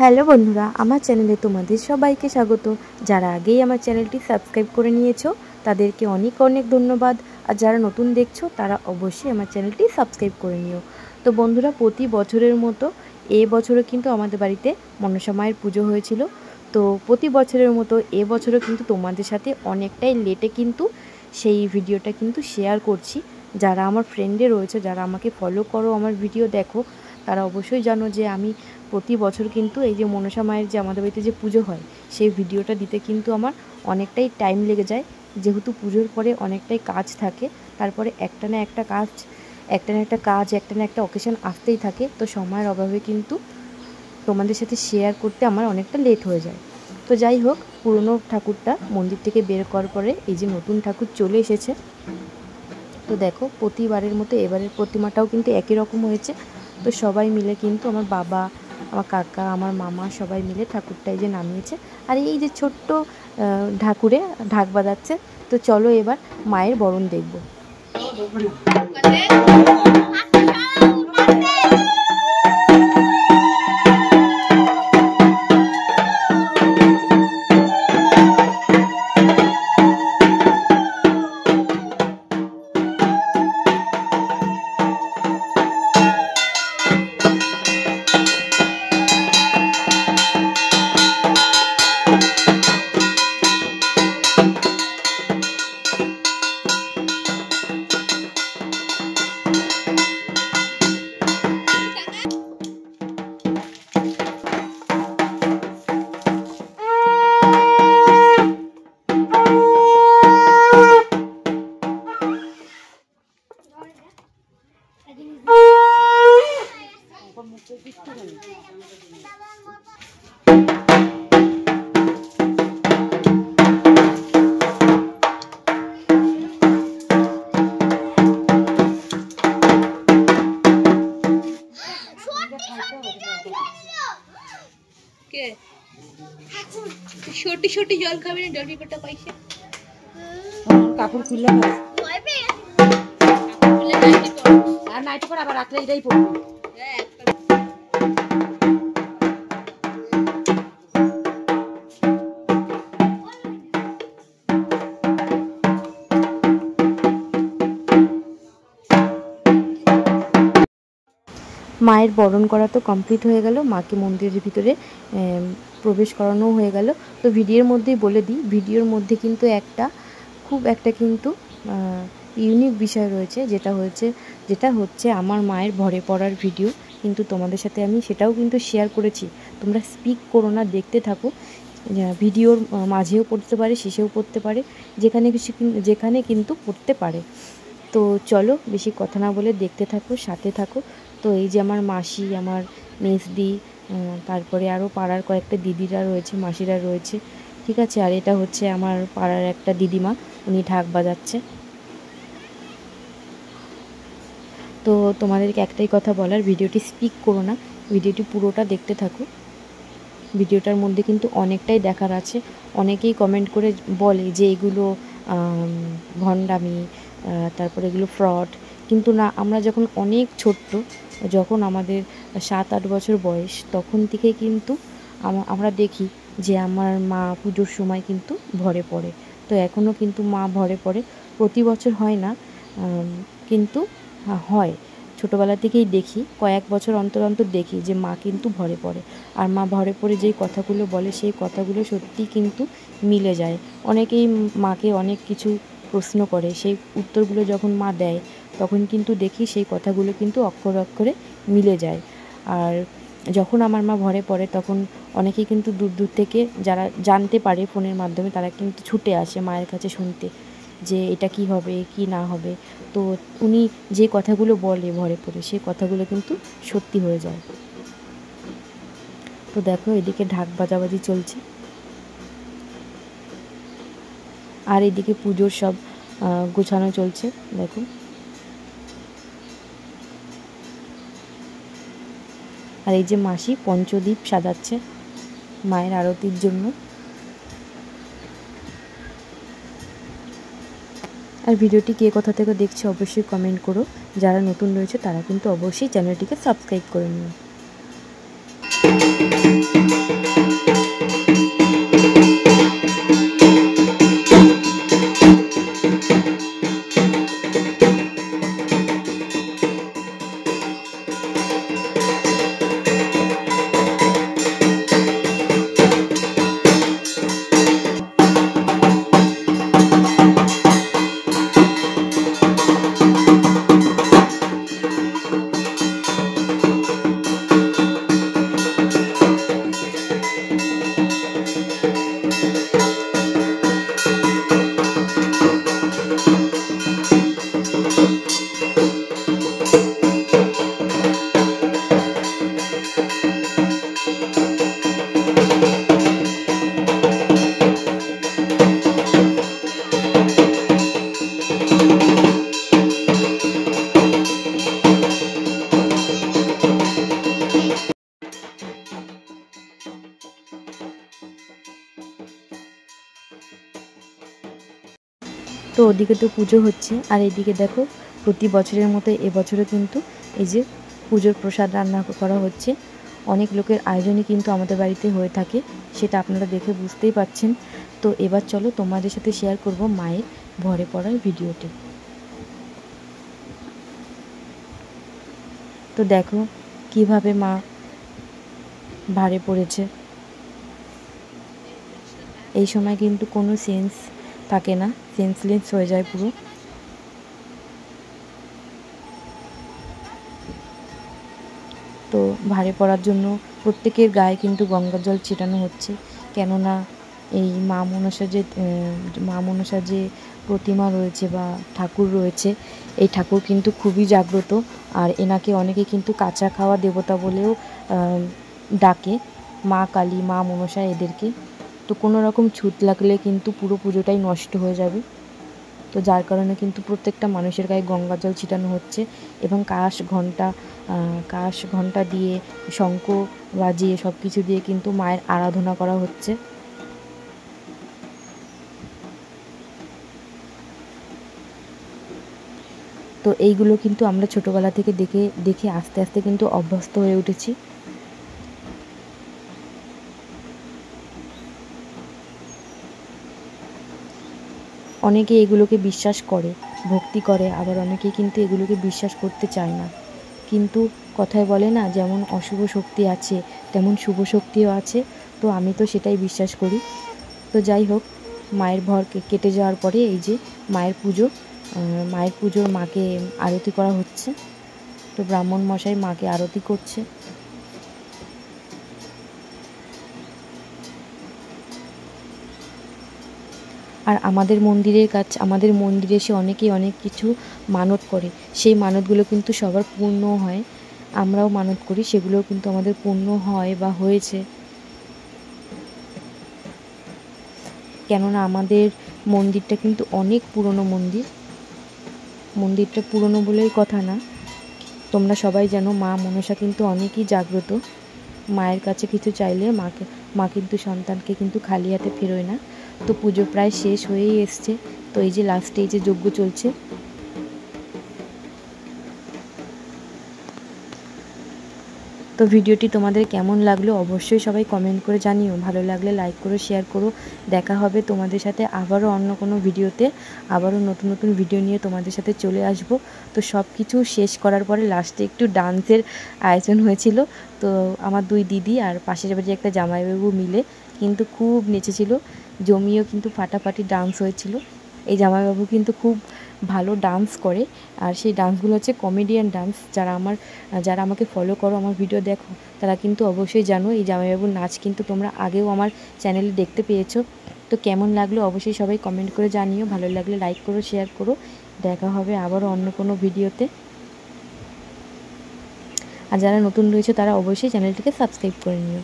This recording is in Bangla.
হ্যালো বন্ধুরা, আমার চ্যানেলে তোমাদের সবাইকে স্বাগত। যারা আগেই আমার চ্যানেলটি সাবস্ক্রাইব করে নিয়েছো তাদেরকে অনেক অনেক ধন্যবাদ। আর যারা নতুন দেখছো তারা অবশ্যই আমার চ্যানেলটি সাবস্ক্রাইব করে নিও। তো বন্ধুরা, প্রতি বছরের মতো এবছরও কিন্তু আমাদের বাড়িতে মনসা মায়ের পুজো হয়েছিল। তো প্রতি বছরের মতো এবছরও কিন্তু তোমাদের সাথে অনেকটাই লেটে কিন্তু সেই ভিডিওটা কিন্তু শেয়ার করছি। যারা আমার ফ্রেন্ডে রয়েছে, যারা আমাকে ফলো করো, আমার ভিডিও দেখো, তারা অবশ্যই জানো যে আমি প্রতি বছর কিন্তু এই যে মনসা মায়ের যে আমাদের বাড়িতে যে পুজো হয় সেই ভিডিওটা দিতে কিন্তু আমার অনেকটাই টাইম লেগে যায়, যেহেতু পুজোর পরে অনেকটাই কাজ থাকে। তারপরে একটা না একটা কাজ একটা না একটা অকেশন আসতেই থাকে। তো সময়ের অভাবে কিন্তু তোমাদের সাথে শেয়ার করতে আমার অনেকটা লেট হয়ে যায়। তো যাই হোক, পুরনো ঠাকুরটা মন্দির থেকে বের করার পরে এই যে নতুন ঠাকুর চলে এসেছে। তো দেখো, প্রতিবারের মতো এবারের প্রতিমাটাও কিন্তু একই রকম হয়েছে। তো সবাই মিলে কিন্তু আমার বাবা, আমার কাকা, আমার মামা সবাই মিলে ঠাকুরটা এই যে নামিয়েছে। আর এই যে ছোট্ট ঢাকুরে ঢাক বাজাচ্ছে। তো চলো এবার মায়ের বরণ দেখবো। छोटी छोटी जल खाबे ना, जल पिपटा पाइছে কাপড় খুললে আর নাইটি পর আবার রাত্রে এটাই পড়বো। মায়ের বরণ করা তো কমপ্লিট হয়ে গেল, মাকে মন্দিরের ভিতরে প্রবেশ করানো হয়ে গেল। তো ভিডিওর মধ্যেই বলে দিই, ভিডিওর মধ্যে কিন্তু খুব একটা কিন্তু ইউনিক বিষয় রয়েছে, যেটা হচ্ছে আমার মায়ের ভরে পড়ার ভিডিও। কিন্তু তোমাদের সাথে আমি সেটাও কিন্তু শেয়ার করেছি। তোমরা স্কিপ করো না, দেখতে থাকো। ভিডিওর মাঝেও পড়তে পারে, শেষেও পড়তে পারে, যেখানে কিন্তু পড়তে পারে। তো চলো বেশি কথা না বলে দেখতে থাকো, সাথে থাকো। তো এই যে আমার মাসি, আমার মেজদি, তারপরে আরও পাড়ার কয়েকটা দিদিরা রয়েছে, মাসিরা রয়েছে, ঠিক আছে। আর এটা হচ্ছে আমার পাড়ার একটা দিদিমা, উনি ঢাক বাজাচ্ছে। তো তোমাদেরকে একটাই কথা বলার, ভিডিওটি স্কিপ করো না, ভিডিওটি পুরোটা দেখতে থাকো। ভিডিওটার মধ্যে কিন্তু অনেকটাই দেখার আছে। অনেকেই কমেন্ট করে বলে যে এগুলো ভণ্ডামি, তারপরে এগুলো ফ্রড। কিন্তু না, আমরা যখন অনেক ছোট্ট, যখন আমাদের 7-8 বছর বয়স, তখন থেকেই কিন্তু আমরা দেখি যে আমার মা পুজোর সময় কিন্তু ভরে পড়ে। তো এখনও কিন্তু মা ভরে পড়ে, প্রতি বছর হয় না, কিন্তু হয়। ছোটোবেলা থেকেই দেখি, কয়েক বছর অন্তর অন্তর দেখি যে মা কিন্তু ভরে পড়ে। আর মা ভরে পড়ে যেই কথাগুলো বলে, সেই কথাগুলো সত্যিই কিন্তু মিলে যায়। অনেকেই মাকে অনেক কিছু প্রশ্ন করে, সেই উত্তরগুলো যখন মা দেয় তখন কিন্তু দেখি সেই কথাগুলো কিন্তু অক্ষরে অক্ষরে মিলে যায়। আর যখন আমার মা ভরে পড়ে তখন অনেকেই কিন্তু দূর দূর থেকে যারা জানতে পারে ফোনের মাধ্যমে, তারা কিন্তু ছুটে আসে মায়ের কাছে শুনতে যে এটা কি হবে কি না হবে। তো উনি যে কথাগুলো বলে ভরে পড়ে, সেই কথাগুলো কিন্তু সত্যি হয়ে যায়। তো দেখো, এদিকে ঢাক বাজাবাজি চলছে, আর এদিকে পুজোর সব গোছানো চলছে। দেখো, আর এই যে মাসি পঞ্চদীপ সাজাচ্ছে মায়ের আরতির জন্য। আর ভিডিওটি কে কোথা থেকে দেখছো অবশ্যই কমেন্ট করো। যারা নতুন রয়েছে তারা কিন্তু অবশ্যই চ্যানেলটিকে সাবস্ক্রাইব করে নিও। তো ওদিকে তো পুজো হচ্ছে, আর এদিকে দেখো প্রতি বছরের মতো এবছরও কিন্তু এই যে পুজোর প্রসাদ রান্না করা হচ্ছে। অনেক লোকের আয়োজনই কিন্তু আমাদের বাড়িতে হয়ে থাকে, সেটা আপনারা দেখে বুঝতেই পারছেন। তো এবার চলো তোমাদের সাথে শেয়ার করব মায়ের ভরে পড়ার ভিডিওটি। তো দেখো কিভাবে মা ভারে পড়েছে। এই সময় কিন্তু কোনো সেন্স থাকে না, সেন্সলেস হয়ে যায় পুরো। তো ভারে পড়ার জন্য প্রত্যেকের গায়ে কিন্তু গঙ্গা জল ছিটানো হচ্ছে, কেননা এই মা মনসা যে প্রতিমা রয়েছে বা ঠাকুর রয়েছে, এই ঠাকুর কিন্তু খুবই জাগ্রত। আর এনাকে অনেকে কিন্তু কাঁচা খাওয়া দেবতা বলেও ডাকে, মা কালী, মা মনসা এদেরকে। তো কোনো রকম ছুত লাগলে কিন্তু পুরো পুজোটাই নষ্ট হয়ে যাবে। তো যার কারণে কিন্তু প্রত্যেকটা মানুষের গায়ে গঙ্গা জল ছিটানো হচ্ছে, এবং কাঁস ঘণ্টা দিয়ে, শঙ্খ বাজিয়ে, সব কিছু দিয়ে কিন্তু মায়ের আরাধনা করা হচ্ছে। তো এইগুলো কিন্তু আমরা ছোটোবেলা থেকে দেখে দেখে আস্তে আস্তে কিন্তু অভ্যস্ত হয়ে উঠেছি। অনেকে এগুলোকে বিশ্বাস করে, ভক্তি করে, আবার অনেকে কিন্তু এগুলোকে বিশ্বাস করতে চায় না। কিন্তু কথায় বলে না, যেমন অশুভ শক্তি আছে তেমন শুভ শক্তিও আছে। তো আমি তো সেটাই বিশ্বাস করি। তো যাই হোক, মায়ের ভর কেটে যাওয়ার পরে এই যে মায়ের পুজোর মাকে আরতি করা হচ্ছে। তো ব্রাহ্মণ মশাই মাকে আরতি করছে। আর আমাদের মন্দিরে এসে অনেকেই অনেক কিছু মানত করে, সেই মানতগুলো কিন্তু সবার পূর্ণ হয়। আমরাও মানত করি, সেগুলোও কিন্তু আমাদের পূর্ণ হয় বা হয়েছে। কেননা আমাদের মন্দিরটা কিন্তু অনেক পুরনো মন্দিরটা পুরনো বলেই কথা না, তোমরা সবাই জানো মা মনসা কিন্তু অনেকই জাগ্রত। মায়ের কাছে কিছু চাইলে মা কিন্তু সন্তানকে কিন্তু খালি হাতে ফেরোয় না। তো পুজো প্রায় শেষ হয়েই এসছে। তো এই যে লাস্টে এই যে যজ্ঞ চলছে। তো ভিডিওটি তোমাদের কেমন লাগলো অবশ্যই সবাই কমেন্ট করে জানিও। ভালো লাগলে লাইক করো, শেয়ার করো। দেখা হবে তোমাদের সাথে আবারও অন্য কোনো ভিডিওতে, আবারও নতুন নতুন ভিডিও নিয়ে তোমাদের সাথে চলে আসব। তো সব কিছু শেষ করার পরে লাস্টে একটু ডান্সের আয়োজন হয়েছিল। তো আমার দুই দিদি আর পাশের বাড়ির একটা জামাইবাবু মিলে কিন্তু খুব নেচেছিল, জমিয়েও কিন্তু ফাটাফাটি ডান্স হয়েছিল। এই জামাইবাবু কিন্তু খুব ভালো ডান্স করে, আর সেই ডান্সগুলো হচ্ছে কমেডিয়ান ডান্স। যারা আমাকে ফলো করো, আমার ভিডিও দেখো, তারা কিন্তু অবশ্যই জানো এই জামাইবাবুর নাচ কিন্তু তোমরা আগেও আমার চ্যানেলে দেখতে পেয়েছো। তো কেমন লাগলো অবশ্যই সবাই কমেন্ট করে জানিও। ভালো লাগলে লাইক করো, শেয়ার করো। দেখা হবে আবারও অন্য কোনো ভিডিওতে। আর যারা নতুন রয়েছে তারা অবশ্যই চ্যানেলটিকে সাবস্ক্রাইব করে নিও।